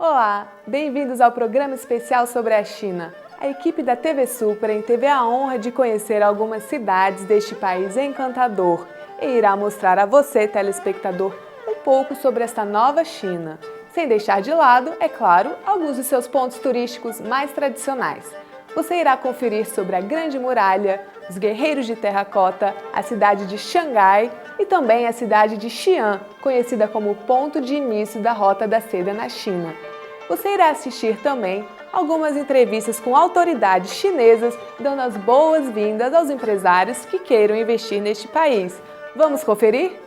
Olá, bem-vindos ao programa especial sobre a China. A equipe da TV Super teve a honra de conhecer algumas cidades deste país encantador e irá mostrar a você, telespectador, um pouco sobre esta nova China, sem deixar de lado, é claro, alguns de seus pontos turísticos mais tradicionais. Você irá conferir sobre a Grande Muralha, os Guerreiros de Terracota, a cidade de Xangai e também a cidade de Xi'an, conhecida como o ponto de início da Rota da Seda na China. Você irá assistir também algumas entrevistas com autoridades chinesas, dando as boas-vindas aos empresários que queiram investir neste país. Vamos conferir?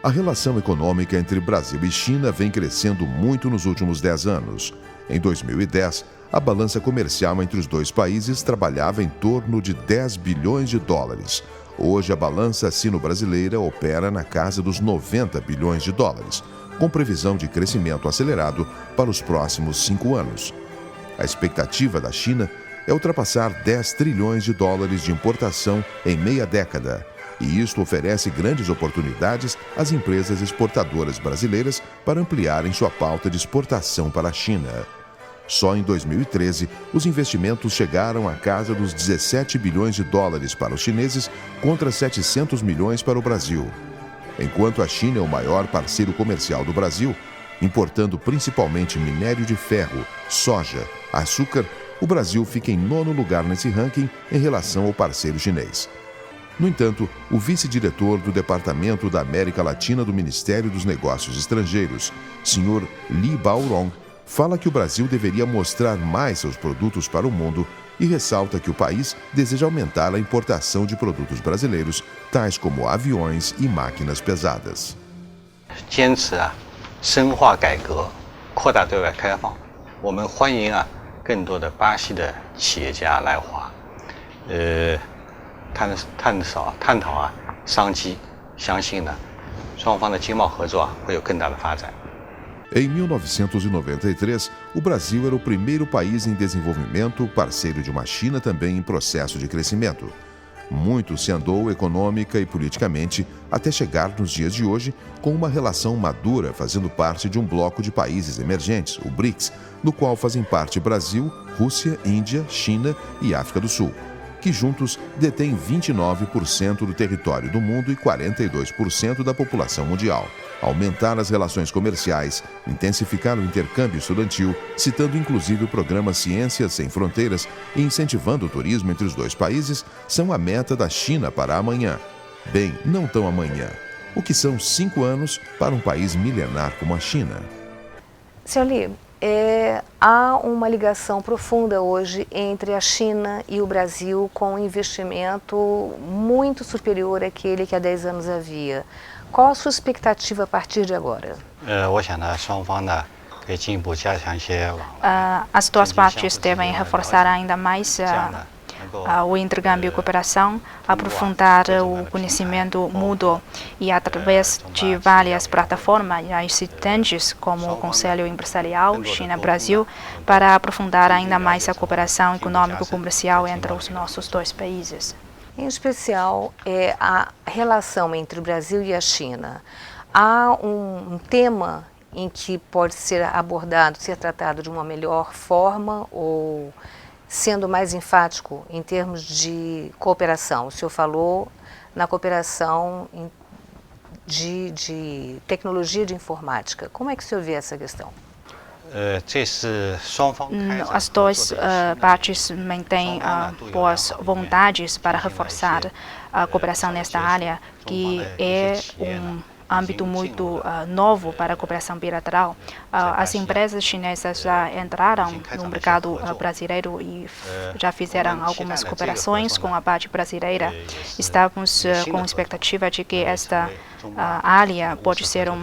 A relação econômica entre Brasil e China vem crescendo muito nos últimos 10 anos. Em 2010, a balança comercial entre os dois países trabalhava em torno de 10 bilhões de dólares. Hoje, a balança sino-brasileira opera na casa dos 90 bilhões de dólares, com previsão de crescimento acelerado para os próximos 5 anos. A expectativa da China é ultrapassar 10 trilhões de dólares de importação em meia década, e isto oferece grandes oportunidades às empresas exportadoras brasileiras para ampliarem sua pauta de exportação para a China. Só em 2013, os investimentos chegaram à casa dos 17 bilhões de dólares para os chineses contra 700 milhões para o Brasil. Enquanto a China é o maior parceiro comercial do Brasil, importando principalmente minério de ferro, soja, açúcar, o Brasil fica em 9º lugar nesse ranking em relação ao parceiro chinês. No entanto, o vice-diretor do Departamento da América Latina do Ministério dos Negócios Estrangeiros, Sr. Li Baorong, fala que o Brasil deveria mostrar mais seus produtos para o mundo e ressalta que o país deseja aumentar a importação de produtos brasileiros, tais como aviões e máquinas pesadas. 坚持深化改革，扩大对外开放。我们欢迎更多的巴西的企业家来华，探讨商机，相信双方的经贸合作会有更大的发展。 Em 1993, o Brasil era o primeiro país em desenvolvimento, parceiro de uma China também em processo de crescimento. Muito se andou econômica e politicamente até chegar nos dias de hoje com uma relação madura, fazendo parte de um bloco de países emergentes, o BRICS, no qual fazem parte Brasil, Rússia, Índia, China e África do Sul, que juntos detêm 29% do território do mundo e 42% da população mundial. Aumentar as relações comerciais, intensificar o intercâmbio estudantil, citando inclusive o programa Ciências Sem Fronteiras e incentivando o turismo entre os dois países, são a meta da China para amanhã. Bem, não tão amanhã. O que são 5 anos para um país milenar como a China? Sr. Li, há uma ligação profunda hoje entre a China e o Brasil, com um investimento muito superior àquele que há 10 anos havia. Qual a sua expectativa a partir de agora? As duas partes devem reforçar ainda mais o intercâmbio e cooperação, aprofundar o conhecimento mútuo e, através de várias plataformas existentes, como o Conselho Empresarial China-Brasil, para aprofundar ainda mais a cooperação econômico-comercial entre os nossos dois países. Em especial, a relação entre o Brasil e a China. Há um tema em que pode ser abordado, ser tratado de uma melhor forma ou sendo mais enfático em termos de cooperação? O senhor falou na cooperação de tecnologia de informática. Como é que o senhor vê essa questão? As duas partes mantêm boas vontades para reforçar a cooperação nesta área, que é âmbito muito novo para a cooperação bilateral. As empresas chinesas já entraram no mercado brasileiro e já fizeram algumas cooperações com a parte brasileira. Estamos com expectativa de que esta área pode ser um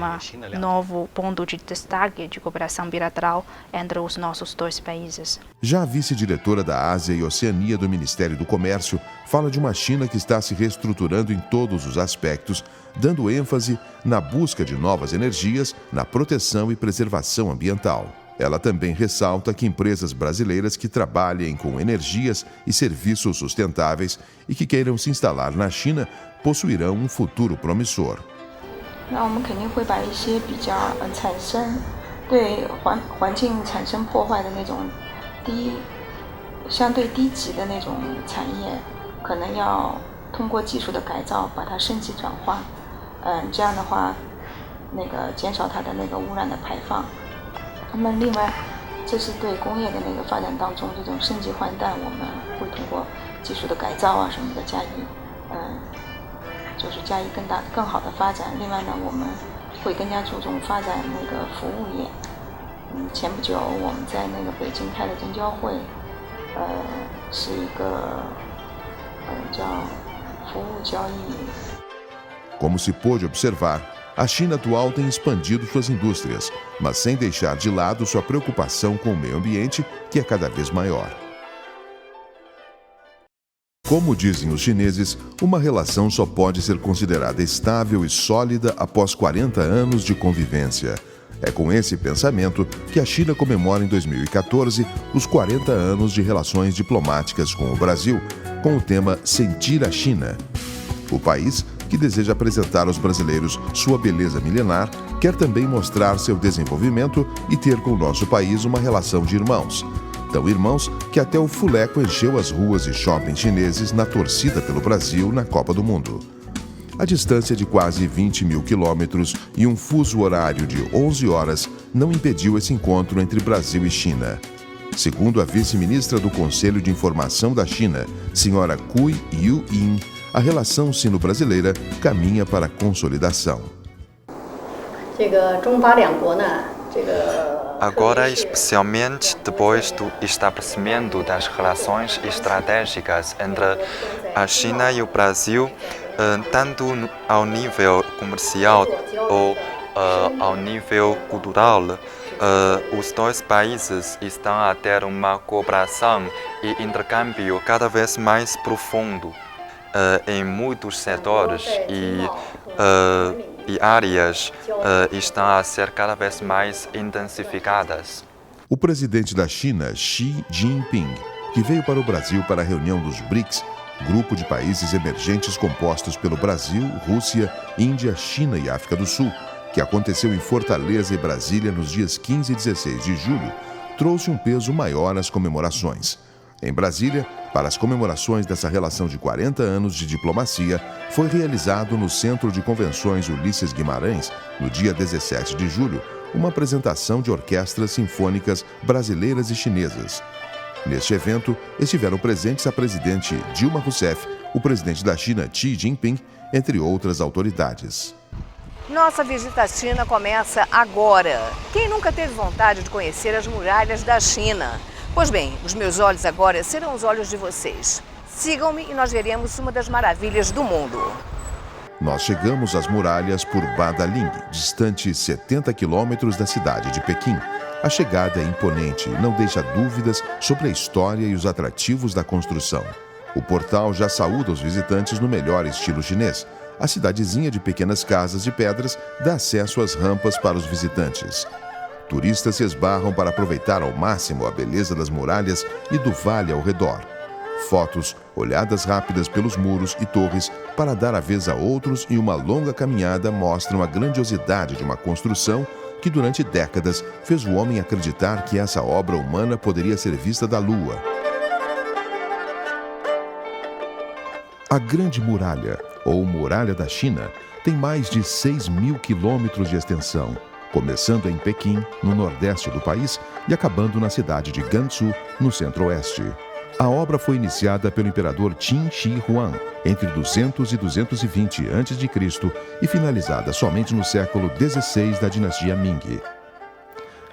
novo ponto de destaque de cooperação bilateral entre os nossos dois países. Já a vice-diretora da Ásia e Oceania do Ministério do Comércio fala de uma China que está se reestruturando em todos os aspectos, dando ênfase na busca de novas energias, na proteção e preservação ambiental. Ela também ressalta que empresas brasileiras que trabalhem com energias e serviços sustentáveis e que queiram se instalar na China possuirão um futuro promissor. 那我们肯定会把一些比较产生对环境产生破坏的那种相对低级的那种产业，可能要通过技术的改造把它升级转化，这样的话，减少它的污染的排放。那么另外，这是对工业的发展当中这种升级换代，我们会通过技术的改造啊什么的加以更好的发展。另外呢，我们会更加注重发展服务业。前不久我们在北京开了证交会，是一个叫服务交易。Como se pôde observar, a China atual tem expandido suas indústrias, mas sem deixar de lado sua preocupação com o meio ambiente, que é cada vez maior. Como dizem os chineses, uma relação só pode ser considerada estável e sólida após 40 anos de convivência. É com esse pensamento que a China comemora em 2014 os 40 anos de relações diplomáticas com o Brasil, com o tema Sentir a China. O país, que deseja apresentar aos brasileiros sua beleza milenar, quer também mostrar seu desenvolvimento e ter com o nosso país uma relação de irmãos. Tão irmãos que até o fuleco encheu as ruas e shoppings chineses na torcida pelo Brasil na Copa do Mundo. A distância de quase 20 mil quilômetros e um fuso horário de 11 horas não impediu esse encontro entre Brasil e China. Segundo a vice-ministra do Conselho de Informação da China, senhora Cui Yu-in, a relação sino-brasileira caminha para a consolidação. Agora, especialmente depois do estabelecimento das relações estratégicas entre a China e o Brasil, tanto ao nível comercial ou ao nível cultural, os dois países estão a ter uma cooperação e intercâmbio cada vez mais profundo em muitos setores e áreas estão a ser cada vez mais intensificadas. O presidente da China, Xi Jinping, que veio para o Brasil para a reunião dos BRICS, grupo de países emergentes compostos pelo Brasil, Rússia, Índia, China e África do Sul, que aconteceu em Fortaleza e Brasília nos dias 15 e 16 de julho, trouxe um peso maior às comemorações. Em Brasília, para as comemorações dessa relação de 40 anos de diplomacia, foi realizado no Centro de Convenções Ulisses Guimarães, no dia 17 de julho, uma apresentação de orquestras sinfônicas brasileiras e chinesas. Neste evento, estiveram presentes a presidente Dilma Rousseff, o presidente da China, Xi Jinping, entre outras autoridades. Nossa visita à China começa agora. Quem nunca teve vontade de conhecer as muralhas da China? Pois bem, os meus olhos agora serão os olhos de vocês. Sigam-me e nós veremos uma das maravilhas do mundo. Nós chegamos às muralhas por Badaling, distante 70 quilômetros da cidade de Pequim. A chegada é imponente e não deixa dúvidas sobre a história e os atrativos da construção. O portal já saúda os visitantes no melhor estilo chinês. A cidadezinha de pequenas casas de pedras dá acesso às rampas para os visitantes. Turistas se esbarram para aproveitar ao máximo a beleza das muralhas e do vale ao redor. Fotos, olhadas rápidas pelos muros e torres para dar a vez a outros e uma longa caminhada mostram a grandiosidade de uma construção que durante décadas fez o homem acreditar que essa obra humana poderia ser vista da Lua. A Grande Muralha, ou Muralha da China, tem mais de 6 mil quilômetros de extensão, começando em Pequim, no nordeste do país, e acabando na cidade de Gansu, no centro-oeste. A obra foi iniciada pelo imperador Qin Shi Huang entre 200 e 220 a.C. e finalizada somente no século XVI da dinastia Ming.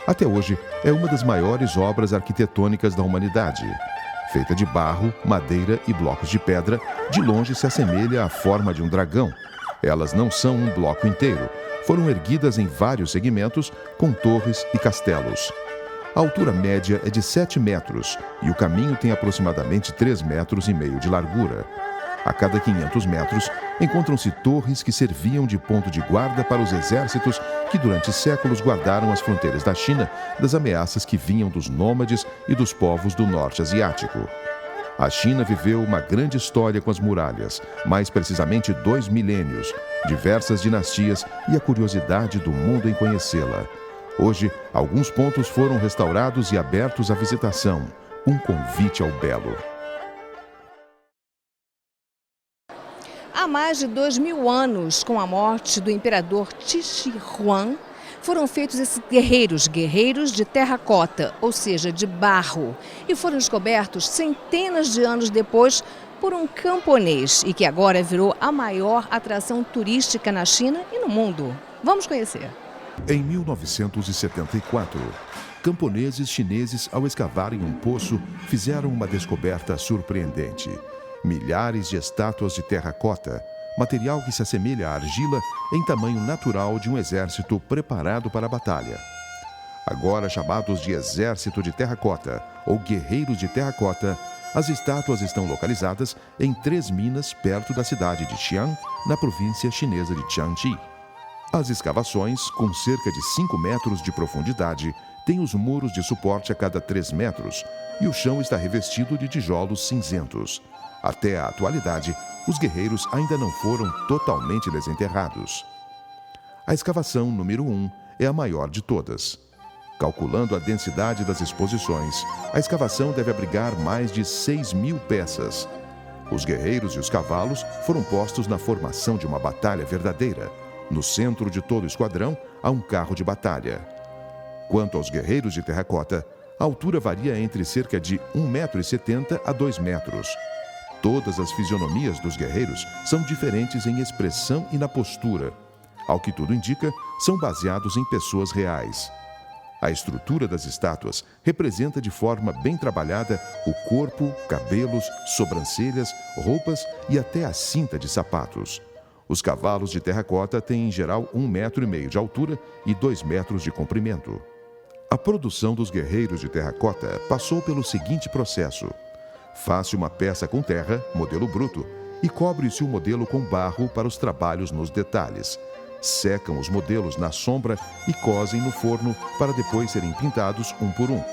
Até hoje, é uma das maiores obras arquitetônicas da humanidade. Feita de barro, madeira e blocos de pedra, de longe se assemelha à forma de um dragão. Elas não são um bloco inteiro, foram erguidas em vários segmentos, com torres e castelos. A altura média é de 7 metros e o caminho tem aproximadamente 3,5 metros de largura. A cada 500 metros, encontram-se torres que serviam de ponto de guarda para os exércitos que durante séculos guardaram as fronteiras da China das ameaças que vinham dos nômades e dos povos do norte asiático. A China viveu uma grande história com as muralhas, mais precisamente 2 milênios, diversas dinastias e a curiosidade do mundo em conhecê-la. Hoje, alguns pontos foram restaurados e abertos à visitação. Um convite ao belo. Há mais de 2000 anos, com a morte do imperador Qixi Huang, foram feitos esses guerreiros de terracota, ou seja, de barro, e foram descobertos centenas de anos depois por um camponês e que agora virou a maior atração turística na China e no mundo. Vamos conhecer. Em 1974, camponeses chineses, ao escavarem um poço, fizeram uma descoberta surpreendente. Milhares de estátuas de terracota, material que se assemelha à argila em tamanho natural de um exército preparado para a batalha. Agora chamados de Exército de Terracota ou Guerreiros de Terracota, as estátuas estão localizadas em 3 minas perto da cidade de Xi'an, na província chinesa de Jiangxi. As escavações, com cerca de 5 metros de profundidade, têm os muros de suporte a cada 3 metros e o chão está revestido de tijolos cinzentos. Até a atualidade, os guerreiros ainda não foram totalmente desenterrados. A escavação número 1 é a maior de todas. Calculando a densidade das exposições, a escavação deve abrigar mais de 6.000 peças. Os guerreiros e os cavalos foram postos na formação de uma batalha verdadeira. No centro de todo o esquadrão há um carro de batalha. Quanto aos guerreiros de terracota, a altura varia entre cerca de 1,70 m a 2 metros. Todas as fisionomias dos guerreiros são diferentes em expressão e na postura. Ao que tudo indica, são baseados em pessoas reais. A estrutura das estátuas representa de forma bem trabalhada o corpo, cabelos, sobrancelhas, roupas e até a cinta de sapatos. Os cavalos de terracota têm em geral 1,5 metro de altura e 2 metros de comprimento. A produção dos guerreiros de terracota passou pelo seguinte processo. Faz-se uma peça com terra, modelo bruto, e cobre-se o modelo com barro para os trabalhos nos detalhes. Secam os modelos na sombra e cozem no forno para depois serem pintados um por um.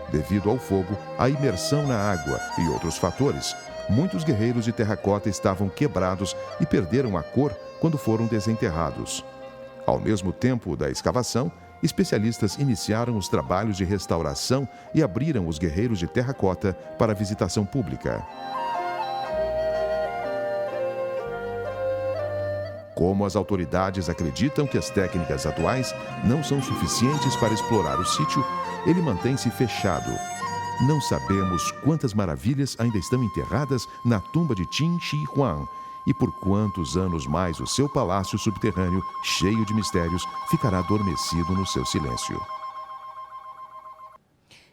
Devido ao fogo, à imersão na água e outros fatores, muitos guerreiros de terracota estavam quebrados e perderam a cor quando foram desenterrados. Ao mesmo tempo da escavação, especialistas iniciaram os trabalhos de restauração e abriram os guerreiros de terracota para visitação pública. Como as autoridades acreditam que as técnicas atuais não são suficientes para explorar o sítio, ele mantém-se fechado. Não sabemos quantas maravilhas ainda estão enterradas na tumba de Qin Shi Huang e por quantos anos mais o seu palácio subterrâneo, cheio de mistérios, ficará adormecido no seu silêncio.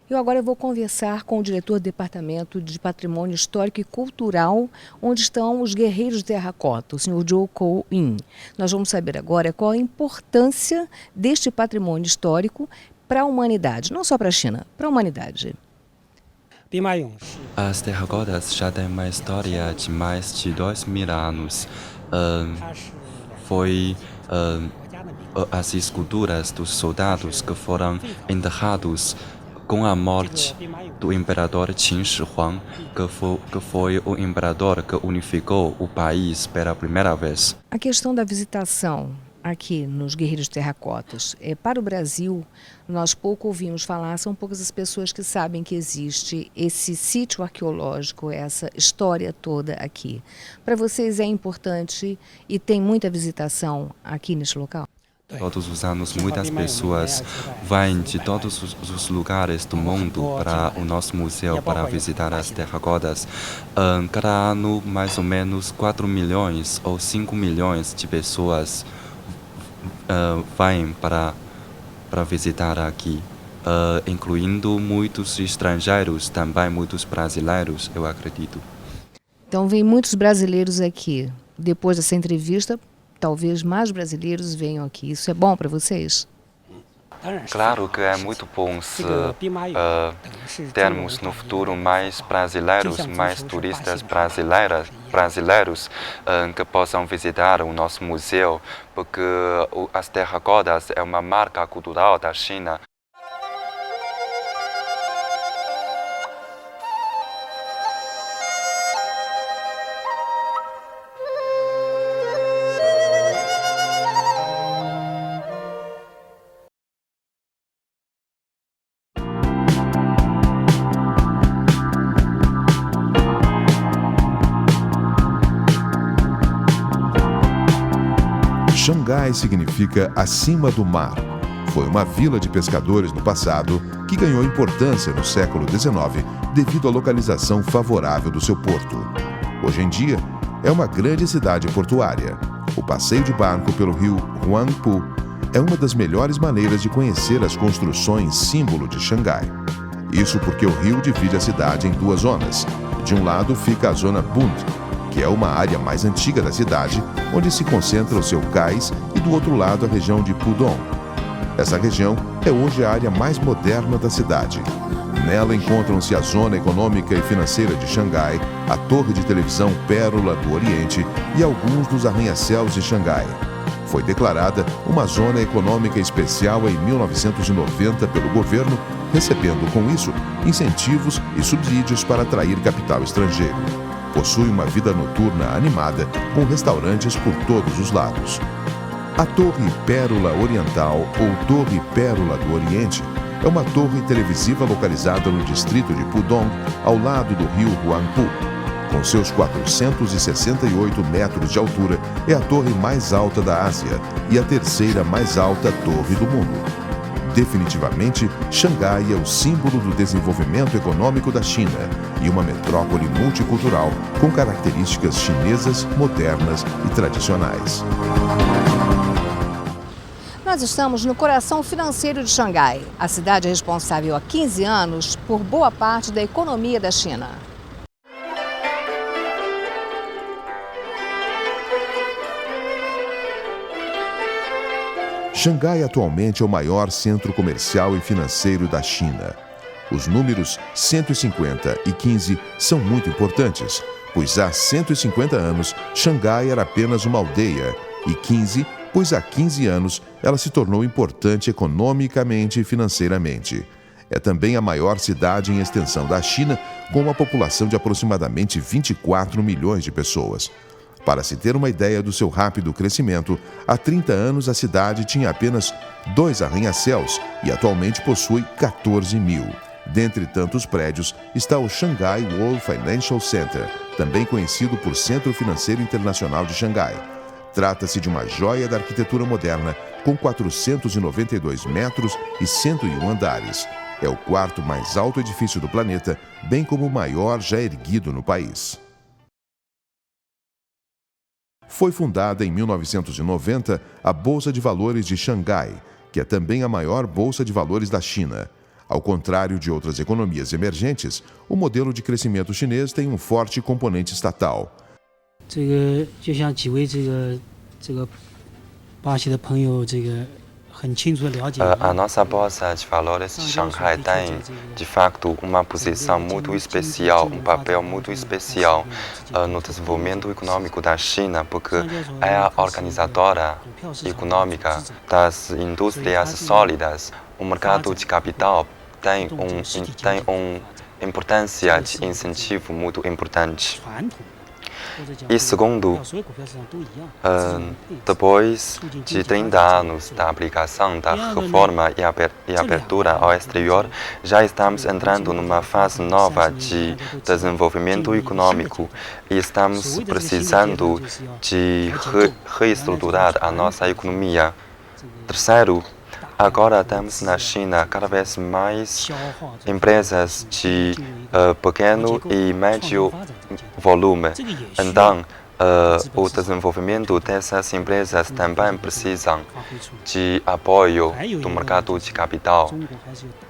Eu agora vou conversar com o diretor do Departamento de Patrimônio Histórico e Cultural, onde estão os guerreiros de terracota, o senhor Zhou Kou-in. Nós vamos saber agora qual a importância deste patrimônio histórico para a humanidade, não só para a China, para a humanidade. As terracotas já têm uma história de mais de 2.000 anos. As esculturas dos soldados que foram enterrados com a morte do imperador Qin Shi Huang, que foi o imperador que unificou o país pela primeira vez. A questão da visitação aqui nos Guerreiros Terracotas, para o Brasil, nós pouco ouvimos falar, são poucas as pessoas que sabem que existe esse sítio arqueológico, essa história toda aqui. Para vocês é importante e tem muita visitação aqui neste local? Todos os anos, muitas pessoas vêm de todos os lugares do mundo para o nosso museu para visitar as terracotas. Cada ano, mais ou menos 4 milhões ou 5 milhões de pessoas vêm para visitar aqui, incluindo muitos estrangeiros, também muitos brasileiros, eu acredito. Então, vem muitos brasileiros aqui. Depois dessa entrevista, talvez mais brasileiros venham aqui. Isso é bom para vocês? Claro que é muito bom se termos no futuro mais brasileiros, mais turistas brasileiros que possam visitar o nosso museu, porque as terracotas é uma marca cultural da China. Xangai significa acima do mar. Foi uma vila de pescadores no passado que ganhou importância no século XIX devido à localização favorável do seu porto. Hoje em dia, é uma grande cidade portuária. O passeio de barco pelo rio Huangpu é uma das melhores maneiras de conhecer as construções símbolo de Xangai. Isso porque o rio divide a cidade em duas zonas. De um lado fica a zona Bund, que é uma área mais antiga da cidade, onde se concentra o seu cais, e do outro lado a região de Pudong. Essa região é hoje a área mais moderna da cidade. Nela encontram-se a Zona Econômica e Financeira de Xangai, a Torre de Televisão Pérola do Oriente e alguns dos arranha-céus de Xangai. Foi declarada uma Zona Econômica Especial em 1990 pelo governo, recebendo com isso incentivos e subsídios para atrair capital estrangeiro. Possui uma vida noturna animada, com restaurantes por todos os lados. A Torre Pérola Oriental, ou Torre Pérola do Oriente, é uma torre televisiva localizada no distrito de Pudong, ao lado do rio Huangpu. Com seus 468 metros de altura, é a torre mais alta da Ásia e a terceira mais alta torre do mundo. Definitivamente, Xangai é o símbolo do desenvolvimento econômico da China e uma metrópole multicultural com características chinesas, modernas e tradicionais. Nós estamos no coração financeiro de Xangai. A cidade é responsável há 15 anos por boa parte da economia da China. Xangai atualmente é o maior centro comercial e financeiro da China. Os números 150 e 15 são muito importantes, pois há 150 anos Xangai era apenas uma aldeia, e 15, pois há 15 anos ela se tornou importante economicamente e financeiramente. É também a maior cidade em extensão da China, com uma população de aproximadamente 24 milhões de pessoas. Para se ter uma ideia do seu rápido crescimento, há 30 anos a cidade tinha apenas 2 arranha-céus e atualmente possui 14 mil. Dentre tantos prédios está o Shanghai World Financial Center, também conhecido por Centro Financeiro Internacional de Xangai. Trata-se de uma joia da arquitetura moderna, com 492 metros e 101 andares. É o quarto mais alto edifício do planeta, bem como o maior já erguido no país. Foi fundada em 1990 a Bolsa de Valores de Xangai, que é também a maior bolsa de valores da China. Ao contrário de outras economias emergentes, o modelo de crescimento chinês tem um forte componente estatal. A nossa Bolsa de Valores de Xangai tem, de facto, uma posição muito especial, um papel muito especial no desenvolvimento econômico da China, porque é a organizadora econômica das indústrias sólidas. O mercado de capital tem uma importância de incentivo muito importante. E segundo, depois de 30 anos da aplicação da reforma e abertura ao exterior, já estamos entrando numa fase nova de desenvolvimento econômico e estamos precisando de reestruturar a nossa economia. Terceiro, agora temos na China cada vez mais empresas de pequeno e médio volume. Então, o desenvolvimento dessas empresas também precisam de apoio do mercado de capital,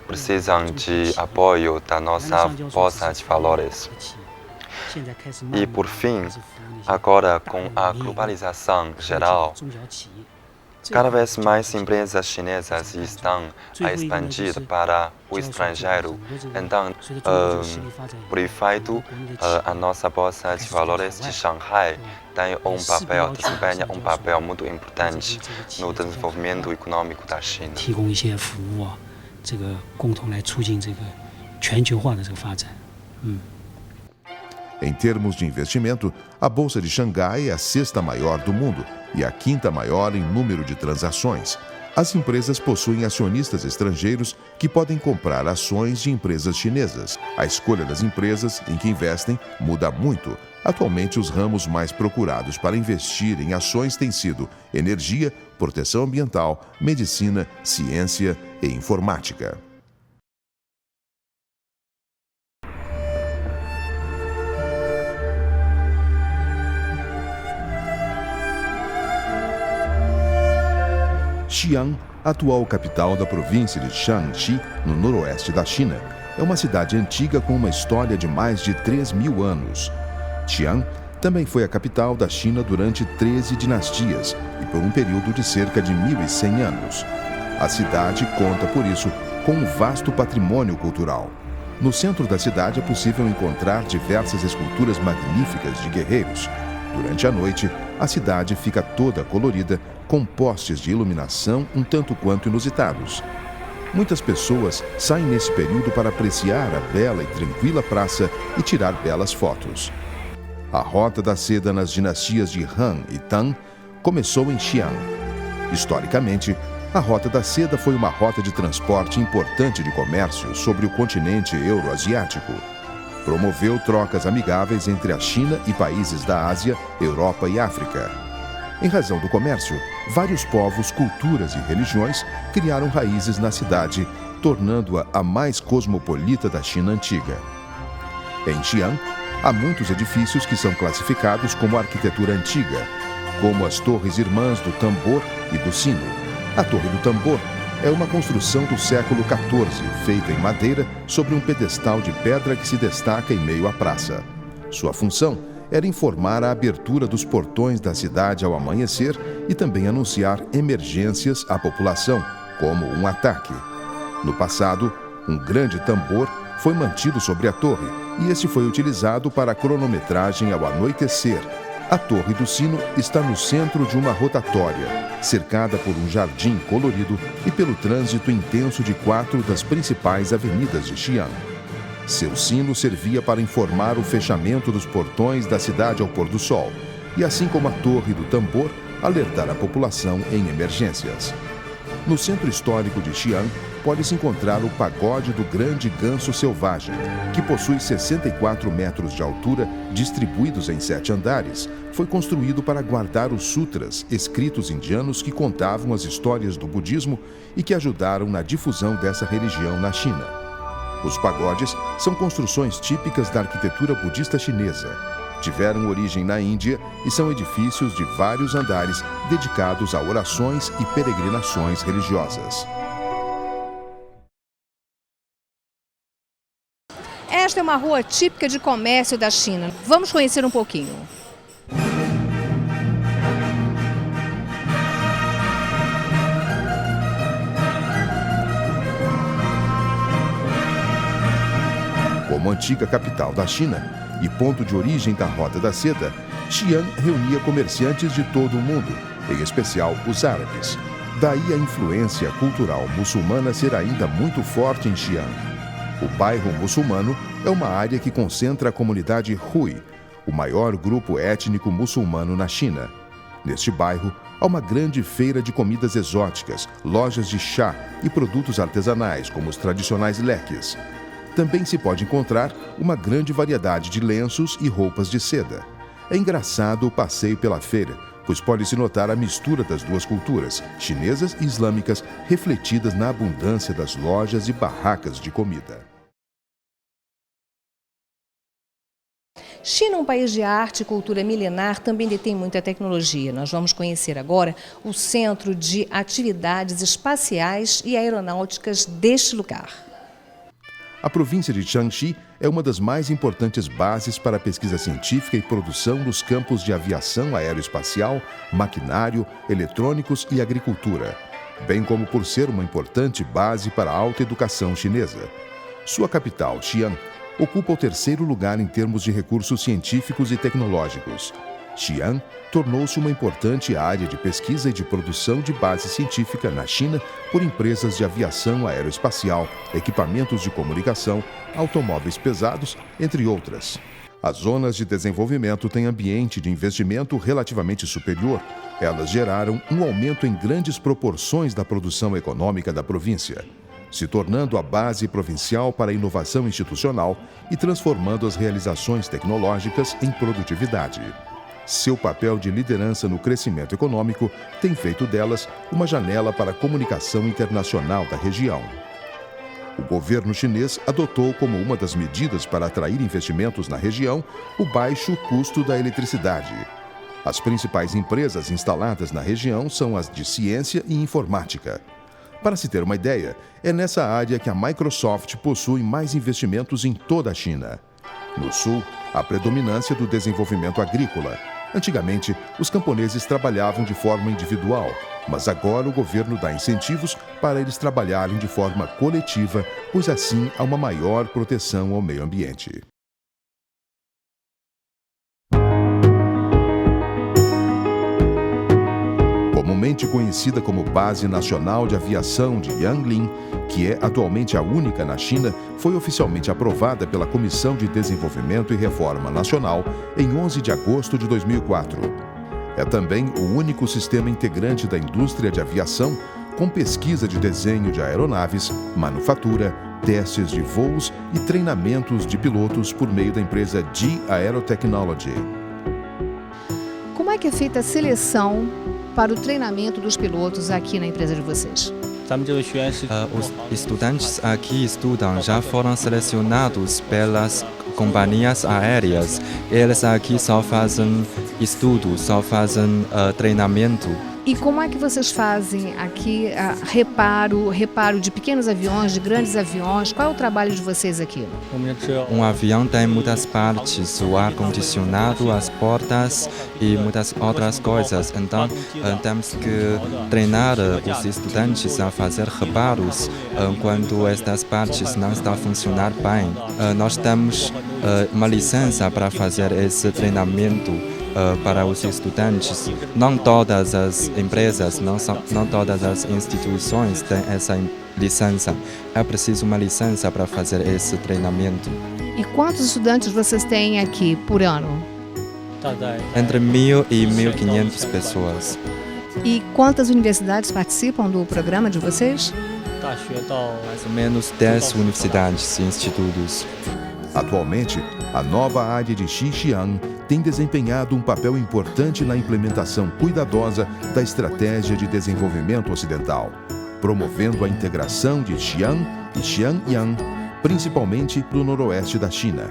precisam de apoio da nossa Bolsa de Valores. E, por fim, agora com a globalização geral, cada vez mais empresas chinesas estão a expandir para o estrangeiro. Então, por efeito, a nossa Bolsa de Valores de Xangai desempenha um papel muito importante no desenvolvimento econômico da China. Em termos de investimento, a Bolsa de Xangai é a 6ª maior do mundo e a 5ª maior em número de transações. As empresas possuem acionistas estrangeiros que podem comprar ações de empresas chinesas. A escolha das empresas em que investem muda muito. Atualmente, os ramos mais procurados para investir em ações têm sido energia, proteção ambiental, medicina, ciência e informática. Xi'an, atual capital da província de Shaanxi, no noroeste da China, é uma cidade antiga com uma história de mais de 3.000 anos. Xi'an também foi a capital da China durante 13 dinastias e por um período de cerca de 1.100 anos. A cidade conta, por isso, com um vasto patrimônio cultural. No centro da cidade é possível encontrar diversas esculturas magníficas de guerreiros. Durante a noite, a cidade fica toda colorida, com postes de iluminação um tanto quanto inusitados. Muitas pessoas saem nesse período para apreciar a bela e tranquila praça e tirar belas fotos. A Rota da Seda nas dinastias de Han e Tang começou em Xi'an. Historicamente, a Rota da Seda foi uma rota de transporte importante de comércio sobre o continente euroasiático. Promoveu trocas amigáveis entre a China e países da Ásia, Europa e África. Em razão do comércio, vários povos, culturas e religiões criaram raízes na cidade, tornando-a a mais cosmopolita da China antiga. Em Xi'an, há muitos edifícios que são classificados como arquitetura antiga, como as Torres Irmãs do Tambor e do Sino. A Torre do Tambor é uma construção do século XIV, feita em madeira sobre um pedestal de pedra que se destaca em meio à praça. Sua função era informar a abertura dos portões da cidade ao amanhecer e também anunciar emergências à população, como um ataque. No passado, um grande tambor foi mantido sobre a torre e este foi utilizado para a cronometragem ao anoitecer. A Torre do Sino está no centro de uma rotatória, cercada por um jardim colorido e pelo trânsito intenso de 4 das principais avenidas de Xi'an. Seu sino servia para informar o fechamento dos portões da cidade ao pôr do sol, e assim como a Torre do Tambor, alertar a população em emergências. No centro histórico de Xi'an, pode-se encontrar o Pagode do Grande Ganso Selvagem, que possui 64 metros de altura, distribuídos em 7 andares. Foi construído para guardar os sutras, escritos indianos que contavam as histórias do budismo e que ajudaram na difusão dessa religião na China. Os pagodes são construções típicas da arquitetura budista chinesa. Tiveram origem na Índia e são edifícios de vários andares dedicados a orações e peregrinações religiosas. Esta é uma rua típica de comércio da China. Vamos conhecer um pouquinho. Como antiga capital da China e ponto de origem da Rota da Seda, Xi'an reunia comerciantes de todo o mundo, em especial os árabes. Daí a influência cultural muçulmana ser ainda muito forte em Xi'an. O bairro muçulmano é uma área que concentra a comunidade Hui, o maior grupo étnico muçulmano na China. Neste bairro, há uma grande feira de comidas exóticas, lojas de chá e produtos artesanais, como os tradicionais leques. Também se pode encontrar uma grande variedade de lenços e roupas de seda. É engraçado o passeio pela feira, pois pode-se notar a mistura das duas culturas, chinesas e islâmicas, refletidas na abundância das lojas e barracas de comida. China, um país de arte e cultura milenar, também detém muita tecnologia. Nós vamos conhecer agora o Centro de Atividades Espaciais e Aeronáuticas deste lugar. A província de Shaanxi é uma das mais importantes bases para a pesquisa científica e produção nos campos de aviação aeroespacial, maquinário, eletrônicos e agricultura, bem como por ser uma importante base para a alta educação chinesa. Sua capital, Xi'an, ocupa o 3º lugar em termos de recursos científicos e tecnológicos. Xi'an tornou-se uma importante área de pesquisa e de produção de base científica na China por empresas de aviação aeroespacial, equipamentos de comunicação, automóveis pesados, entre outras. As zonas de desenvolvimento têm ambiente de investimento relativamente superior. Elas geraram um aumento em grandes proporções da produção econômica da província, se tornando a base provincial para a inovação institucional e transformando as realizações tecnológicas em produtividade. Seu papel de liderança no crescimento econômico tem feito delas uma janela para a comunicação internacional da região. O governo chinês adotou como uma das medidas para atrair investimentos na região o baixo custo da eletricidade. As principais empresas instaladas na região são as de ciência e informática. Para se ter uma ideia, é nessa área que a Microsoft possui mais investimentos em toda a China. No sul, há predominância do desenvolvimento agrícola. Antigamente, os camponeses trabalhavam de forma individual, mas agora o governo dá incentivos para eles trabalharem de forma coletiva, pois assim há uma maior proteção ao meio ambiente. Comumente conhecida como Base Nacional de Aviação de Yanglin, que é atualmente a única na China, foi oficialmente aprovada pela Comissão de Desenvolvimento e Reforma Nacional em 11 de agosto de 2004. É também o único sistema integrante da indústria de aviação com pesquisa de desenho de aeronaves, manufatura, testes de voos e treinamentos de pilotos por meio da empresa G Aerotechnology. Como é que é feita a seleção para o treinamento dos pilotos aqui na empresa de vocês? Os estudantes aqui estudam já foram selecionados pelas companhias aéreas. Eles aqui só fazem estudo, só fazem treinamento. E como é que vocês fazem aqui reparo de pequenos aviões, de grandes aviões? Qual é o trabalho de vocês aqui? Um avião tem muitas partes, o ar-condicionado, as portas e muitas outras coisas. Então, temos que treinar os estudantes a fazer reparos quando estas partes não estão a funcionar bem. Nós temos uma licença para fazer esse treinamento para os estudantes. Não todas as empresas, não todas as instituições têm essa licença. É preciso uma licença para fazer esse treinamento. E quantos estudantes vocês têm aqui por ano? Entre 1.000 e 1.500 pessoas. E quantas universidades participam do programa de vocês? Mais ou menos 10 universidades e institutos. Atualmente, a nova área de Xixiang tem desempenhado um papel importante na implementação cuidadosa da estratégia de desenvolvimento ocidental, promovendo a integração de Xi'an e Xiangyang, principalmente no noroeste da China.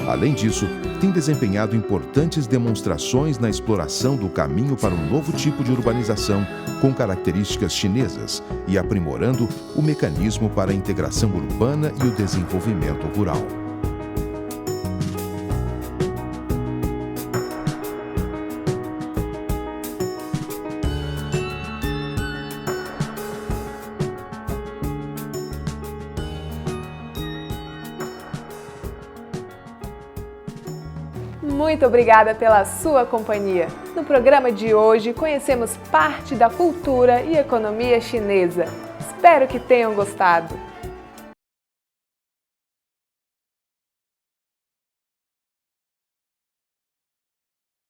Além disso, tem desempenhado importantes demonstrações na exploração do caminho para um novo tipo de urbanização com características chinesas e aprimorando o mecanismo para a integração urbana e o desenvolvimento rural. Muito obrigada pela sua companhia. No programa de hoje, conhecemos parte da cultura e economia chinesa. Espero que tenham gostado.